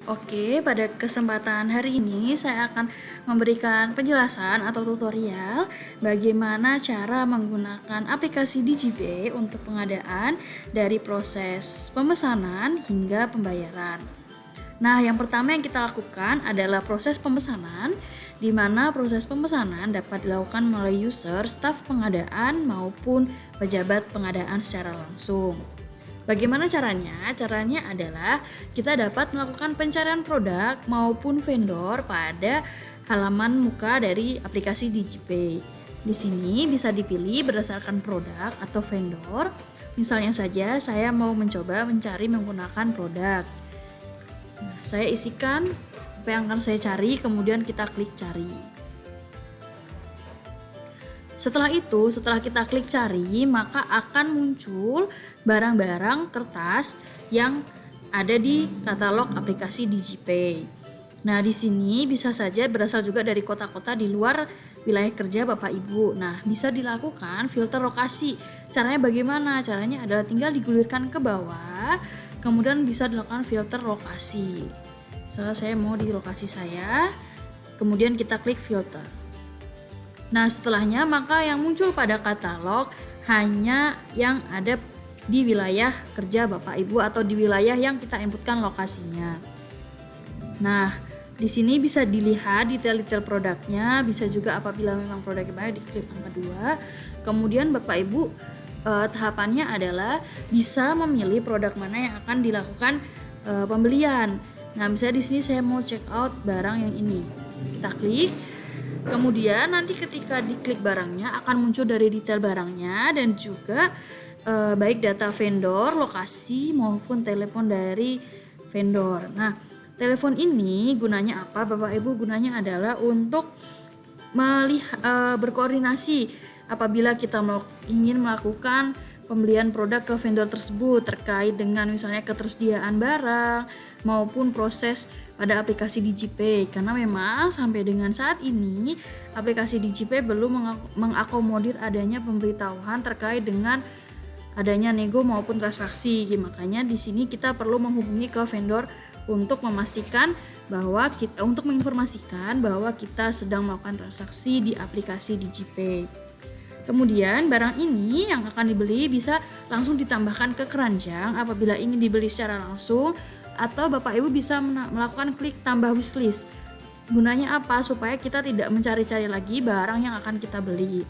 Oke, pada kesempatan hari ini saya akan memberikan penjelasan atau tutorial bagaimana cara menggunakan aplikasi DigiPay untuk pengadaan dari proses pemesanan hingga pembayaran. Nah, yang pertama yang kita lakukan adalah proses pemesanan, di mana proses pemesanan dapat dilakukan melalui user, staf pengadaan, maupun pejabat pengadaan secara langsung. Bagaimana caranya? Caranya adalah kita dapat melakukan pencarian produk maupun vendor pada halaman muka dari aplikasi DigiPay. Di sini bisa dipilih berdasarkan produk atau vendor. Misalnya saja saya mau mencoba mencari menggunakan produk. Nah, saya isikan apa yang akan saya cari, kemudian kita klik cari. Setelah itu, setelah kita klik cari, maka akan muncul barang-barang kertas yang ada di katalog aplikasi DigiPay. Nah, di sini bisa saja berasal juga dari kota-kota di luar wilayah kerja Bapak Ibu. Nah, bisa dilakukan filter lokasi. Caranya bagaimana? Caranya adalah tinggal digulirkan ke bawah, kemudian bisa dilakukan filter lokasi. Misalnya saya mau di lokasi saya, kemudian kita klik filter. Nah, setelahnya maka yang muncul pada katalog hanya yang ada di wilayah kerja Bapak Ibu atau di wilayah yang kita inputkan lokasinya. Nah, di sini bisa dilihat detail-detail produknya, bisa juga apabila memang produknya banyak diklik angka 2. Kemudian Bapak Ibu tahapannya adalah bisa memilih produk mana yang akan dilakukan pembelian. Nah, misalnya di sini saya mau check out barang yang ini. Kita klik. Kemudian nanti ketika diklik barangnya akan muncul dari detail barangnya dan juga baik data vendor, lokasi maupun telepon dari vendor. Nah, telepon ini gunanya apa Bapak Ibu? Gunanya adalah untuk berkoordinasi apabila kita ingin melakukan pembelian produk ke vendor tersebut terkait dengan misalnya ketersediaan barang maupun proses pada aplikasi DigiPay, karena memang sampai dengan saat ini aplikasi DigiPay belum mengakomodir adanya pemberitahuan terkait dengan adanya nego maupun transaksi. Makanya di sini kita perlu menghubungi ke vendor untuk memastikan bahwa untuk menginformasikan bahwa kita sedang melakukan transaksi di aplikasi DigiPay. Kemudian barang ini yang akan dibeli bisa langsung ditambahkan ke keranjang apabila ingin dibeli secara langsung, atau Bapak Ibu bisa melakukan klik tambah wishlist. Gunanya apa? Supaya kita tidak mencari-cari lagi barang yang akan kita beli.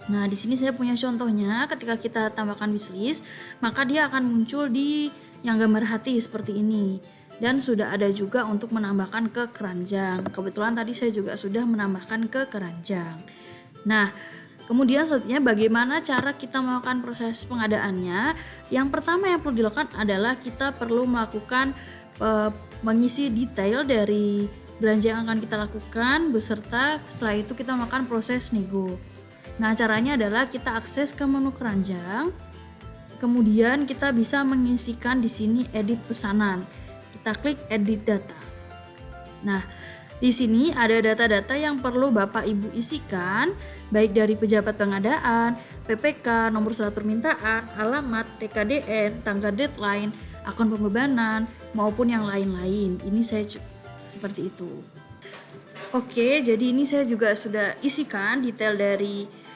Nah, di sini saya punya contohnya. Ketika kita tambahkan wishlist, maka dia akan muncul di yang gambar hati seperti ini. Dan sudah ada juga untuk menambahkan ke keranjang. Kebetulan tadi saya juga sudah menambahkan ke keranjang. Nah, kemudian selanjutnya bagaimana cara kita melakukan proses pengadaannya? Yang pertama yang perlu dilakukan adalah kita perlu melakukan mengisi detail dari belanja yang akan kita lakukan beserta setelah itu kita melakukan proses nego. Nah, caranya adalah kita akses ke menu keranjang. Kemudian kita bisa mengisikan di sini edit pesanan. Kita klik edit data. Nah, di sini ada data-data yang perlu Bapak Ibu isikan, baik dari pejabat pengadaan, PPK, nomor surat permintaan, alamat, TKDN, tanggal deadline, akun pembebanan, maupun yang lain-lain. Ini saya seperti itu. Oke, jadi ini saya juga sudah isikan detail dari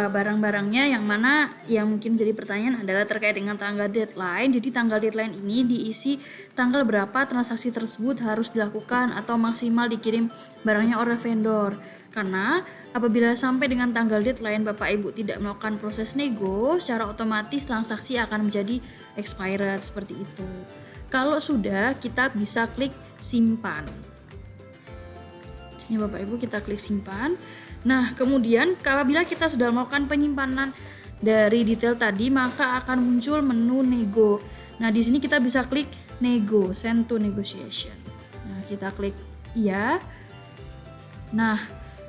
barang-barangnya, yang mana yang mungkin jadi pertanyaan adalah terkait dengan tanggal deadline. Jadi tanggal deadline ini diisi tanggal berapa transaksi tersebut harus dilakukan atau maksimal dikirim barangnya oleh vendor. Karena apabila sampai dengan tanggal deadline Bapak Ibu tidak melakukan proses nego, secara otomatis transaksi akan menjadi expired seperti itu. Kalau sudah, kita bisa klik simpan. Ini Bapak Ibu, kita klik simpan. Nah, kemudian apabila kita sudah melakukan penyimpanan dari detail tadi, maka akan muncul menu nego. Nah, di sini kita bisa klik nego, send to negotiation. Nah, kita klik iya. Nah,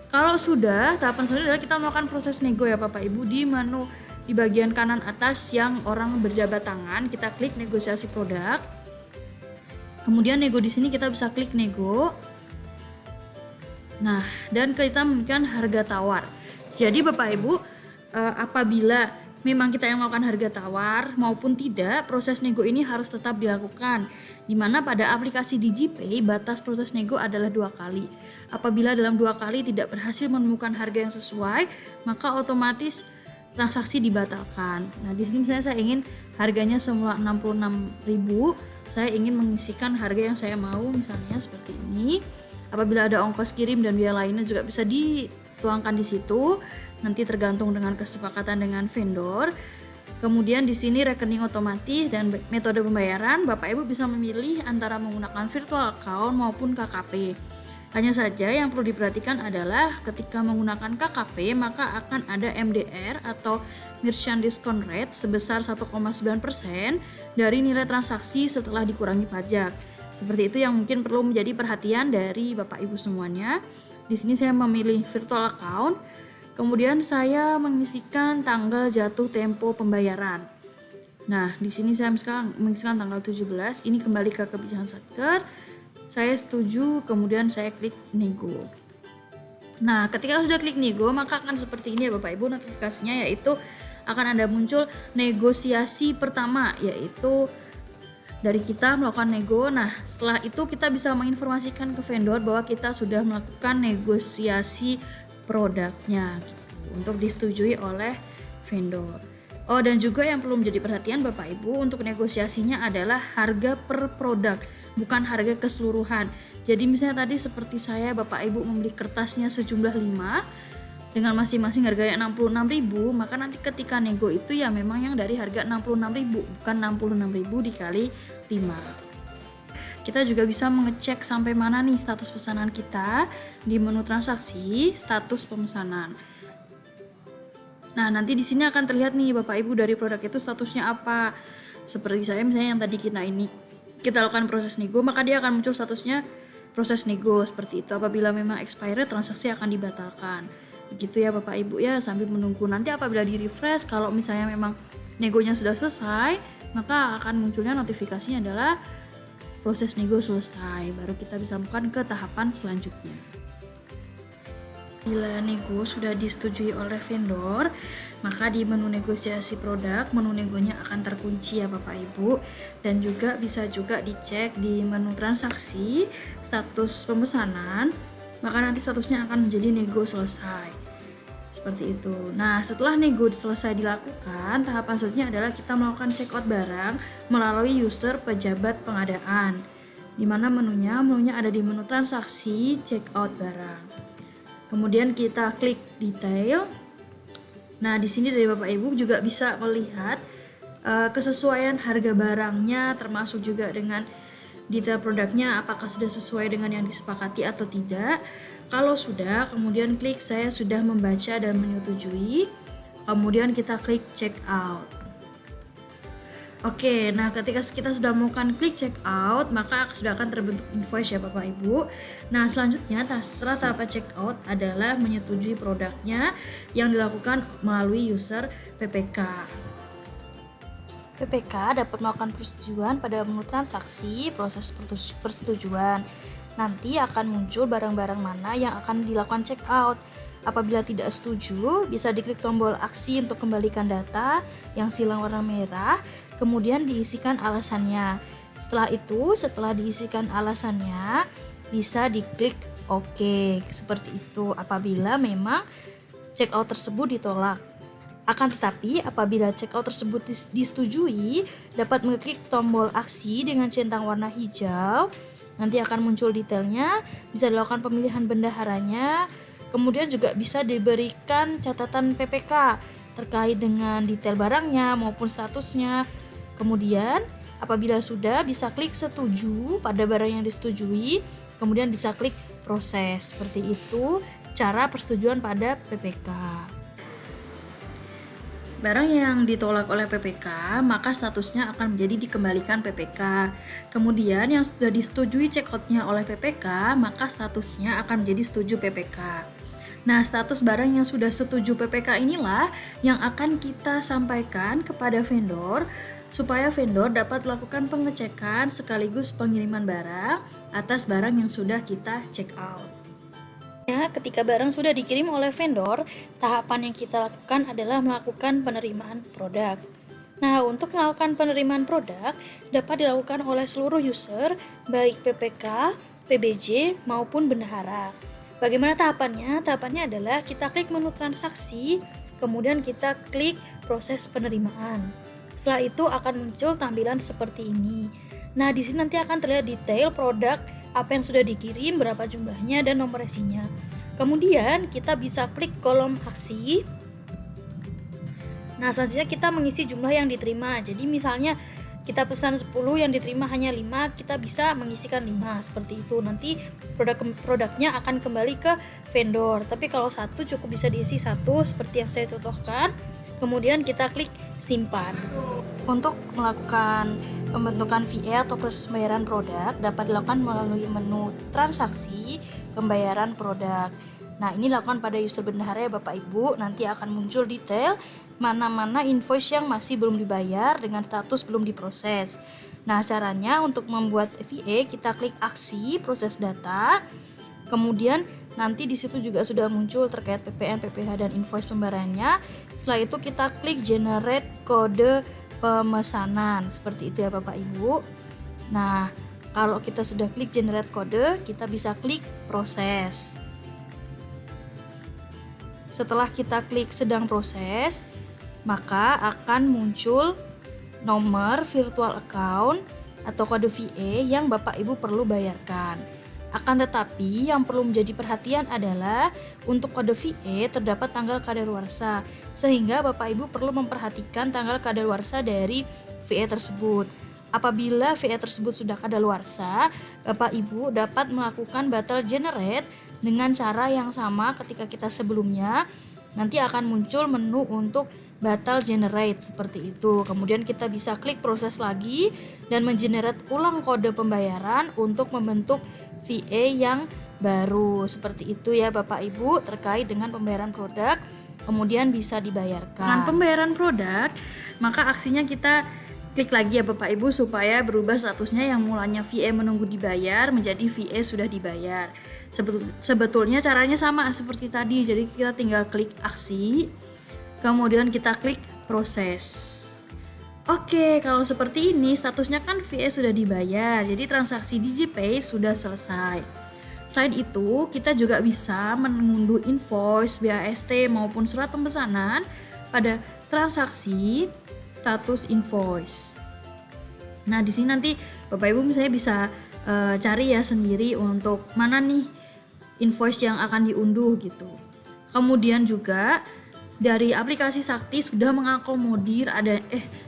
kalau sudah, tahapan selanjutnya adalah kita melakukan proses nego ya Bapak Ibu. Di menu di bagian kanan atas yang orang berjabat tangan, kita klik negosiasi produk. Kemudian nego di sini kita bisa klik nego. Nah, dan kita memberikan harga tawar. Jadi Bapak Ibu, apabila memang kita yang melakukan harga tawar maupun tidak, proses nego ini harus tetap dilakukan. Di mana pada aplikasi DigiPay, batas proses nego adalah 2 kali. Apabila dalam 2 kali tidak berhasil menemukan harga yang sesuai, maka otomatis transaksi dibatalkan. Nah, di sini misalnya saya ingin harganya semula 66.000, saya ingin mengisikan harga yang saya mau, misalnya seperti ini. Apabila ada ongkos kirim dan biaya lainnya juga bisa dituangkan di situ. Nanti tergantung dengan kesepakatan dengan vendor. Kemudian di sini rekening otomatis dan metode pembayaran, Bapak Ibu bisa memilih antara menggunakan virtual account maupun KKP. Hanya saja yang perlu diperhatikan adalah ketika menggunakan KKP maka akan ada MDR atau Merchant Discount Rate sebesar 1,9% dari nilai transaksi setelah dikurangi pajak. Seperti itu yang mungkin perlu menjadi perhatian dari Bapak Ibu semuanya. Di sini saya memilih virtual account. Kemudian saya mengisikan tanggal jatuh tempo pembayaran. Nah, di sini saya sekarang mengisikan tanggal 17. Ini kembali ke kebijakan Satker. Saya setuju, kemudian saya klik nego. Nah, ketika sudah klik nego, maka akan seperti ini ya Bapak Ibu notifikasinya, yaitu akan ada muncul negosiasi pertama, yaitu dari kita melakukan nego. Nah, setelah itu kita bisa menginformasikan ke vendor bahwa kita sudah melakukan negosiasi produknya gitu, untuk disetujui oleh vendor. Oh, dan juga yang perlu menjadi perhatian Bapak Ibu untuk negosiasinya adalah harga per produk, bukan harga keseluruhan. Jadi misalnya tadi seperti saya, Bapak Ibu membeli kertasnya sejumlah 5 dengan masing-masing harganya 66.000, maka nanti ketika nego itu ya memang yang dari harga 66.000, bukan 66.000 dikali 5. Kita juga bisa mengecek sampai mana nih status pesanan kita di menu transaksi, status pemesanan. Nah, nanti di sini akan terlihat nih Bapak Ibu dari produk itu statusnya apa. Seperti saya misalnya yang tadi kita lakukan proses nego, maka dia akan muncul statusnya proses nego seperti itu. Apabila memang expired, transaksi akan dibatalkan. Begitu ya Bapak Ibu ya, sambil menunggu. Nanti apabila di-refresh, kalau misalnya memang negonya sudah selesai, maka akan munculnya notifikasinya adalah proses nego selesai, baru kita bisa melakukan ke tahapan selanjutnya. Bila nego sudah disetujui oleh vendor, maka di menu negosiasi produk, menu negonya akan terkunci ya Bapak Ibu, dan juga bisa juga dicek di menu transaksi, status pemesanan, maka nanti statusnya akan menjadi nego selesai. Seperti itu. Nah, setelah nego selesai dilakukan, tahapan selanjutnya adalah kita melakukan check out barang melalui user pejabat pengadaan. Di mana menunya ada di menu transaksi check out barang. Kemudian kita klik detail. Nah, di sini dari Bapak Ibu juga bisa melihat kesesuaian harga barangnya, termasuk juga dengan detail produknya apakah sudah sesuai dengan yang disepakati atau tidak. Kalau sudah, kemudian klik saya sudah membaca dan menyetujui. Kemudian kita klik check out. Oke, nah ketika kita sudah melakukan klik check out, maka sudah akan terbentuk invoice ya Bapak Ibu. Nah, selanjutnya setelah tahapan check out adalah menyetujui produknya yang dilakukan melalui user PPK. PPK dapat melakukan persetujuan pada menu transaksi, proses persetujuan. Nanti akan muncul barang-barang mana yang akan dilakukan check out. Apabila tidak setuju, bisa diklik tombol aksi untuk kembalikan data yang silang warna merah, kemudian diisikan alasannya. Setelah diisikan alasannya, bisa diklik OK. Seperti itu apabila memang check out tersebut ditolak. Akan tetapi apabila check out tersebut disetujui, dapat mengklik tombol aksi dengan centang warna hijau. Nanti akan muncul detailnya, bisa dilakukan pemilihan bendaharanya, kemudian juga bisa diberikan catatan PPK terkait dengan detail barangnya maupun statusnya. Kemudian apabila sudah, bisa klik setuju pada barang yang disetujui, kemudian bisa klik proses. Seperti itu cara persetujuan pada PPK. Barang yang ditolak oleh PPK, maka statusnya akan menjadi dikembalikan PPK. Kemudian yang sudah disetujui checkout-nya oleh PPK, maka statusnya akan menjadi setuju PPK. Nah, status barang yang sudah setuju PPK inilah yang akan kita sampaikan kepada vendor supaya vendor dapat melakukan pengecekan sekaligus pengiriman barang atas barang yang sudah kita check out. Ya, ketika barang sudah dikirim oleh vendor, tahapan yang kita lakukan adalah melakukan penerimaan produk. Nah, untuk melakukan penerimaan produk dapat dilakukan oleh seluruh user, baik PPK, PBJ, maupun bendahara. Bagaimana tahapannya? Tahapannya adalah kita klik menu transaksi, kemudian kita klik proses penerimaan. Setelah itu akan muncul tampilan seperti ini. Nah, di sini nanti akan terlihat detail produk, apa yang sudah dikirim, berapa jumlahnya, dan nomor resinya. Kemudian kita bisa klik kolom aksi. Nah, selanjutnya kita mengisi jumlah yang diterima. Jadi misalnya kita pesan 10, yang diterima hanya 5, kita bisa mengisikan 5 seperti itu. Nanti produknya akan kembali ke vendor. Tapi kalau satu cukup bisa diisi satu seperti yang saya contohkan. Kemudian kita klik simpan. Untuk melakukan pembentukan VA atau proses pembayaran produk dapat dilakukan melalui menu transaksi pembayaran produk. Nah, ini dilakukan pada user bendahara ya Bapak Ibu. Nanti akan muncul detail mana-mana invoice yang masih belum dibayar dengan status belum diproses. Nah, caranya untuk membuat VA kita klik aksi proses data. Kemudian nanti di situ juga sudah muncul terkait PPN, PPh dan invoice pembayarannya. Setelah itu kita klik generate kode pemesanan seperti itu ya Bapak Ibu. Nah, kalau kita sudah klik generate kode, kita bisa klik proses. Setelah kita klik sedang proses, maka akan muncul nomor virtual account atau kode VA yang Bapak Ibu perlu bayarkan. Akan tetapi yang perlu menjadi perhatian adalah untuk kode VA terdapat tanggal kadaluarsa, sehingga Bapak Ibu perlu memperhatikan tanggal kadaluarsa dari VA tersebut. Apabila VA tersebut sudah kadaluarsa, Bapak Ibu dapat melakukan batal generate dengan cara yang sama ketika kita sebelumnya. Nanti akan muncul menu untuk batal generate seperti itu. Kemudian kita bisa klik proses lagi dan mengenerate ulang kode pembayaran untuk membentuk VA yang baru. Seperti itu ya Bapak Ibu terkait dengan pembayaran produk, kemudian bisa dibayarkan. Dengan pembayaran produk, maka aksinya kita klik lagi ya Bapak Ibu supaya berubah statusnya yang mulanya VA menunggu dibayar menjadi VA sudah dibayar. Sebetulnya caranya sama seperti tadi, jadi kita tinggal klik aksi, kemudian kita klik proses. Oke, kalau seperti ini statusnya kan VA sudah dibayar, jadi transaksi DigiPay sudah selesai. Selain itu, kita juga bisa mengunduh invoice, BAST maupun surat pemesanan pada transaksi status invoice. Nah, di sini nanti Bapak Ibu misalnya bisa cari ya sendiri untuk mana nih invoice yang akan diunduh gitu. Kemudian juga dari aplikasi Sakti sudah mengakomodir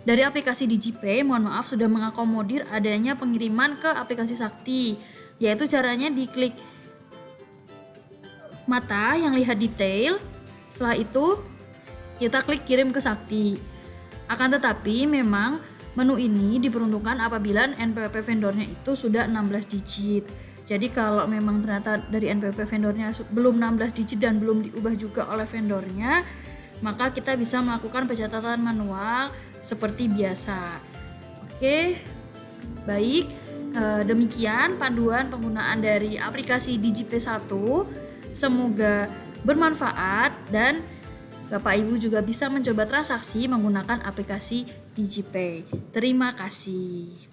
dari aplikasi DigiPay sudah mengakomodir adanya pengiriman ke aplikasi Sakti, yaitu caranya diklik mata yang lihat detail. Setelah itu kita klik kirim ke Sakti. Akan tetapi memang menu ini diperuntukkan apabila NPWP vendornya itu sudah 16 digit. Jadi kalau memang ternyata dari NPWP vendornya belum 16 digit dan belum diubah juga oleh vendornya, maka kita bisa melakukan pencatatan manual seperti biasa. Oke, baik, demikian panduan penggunaan dari aplikasi DigiPay 1. Semoga bermanfaat dan Bapak Ibu juga bisa mencoba transaksi menggunakan aplikasi DigiPay. Terima kasih.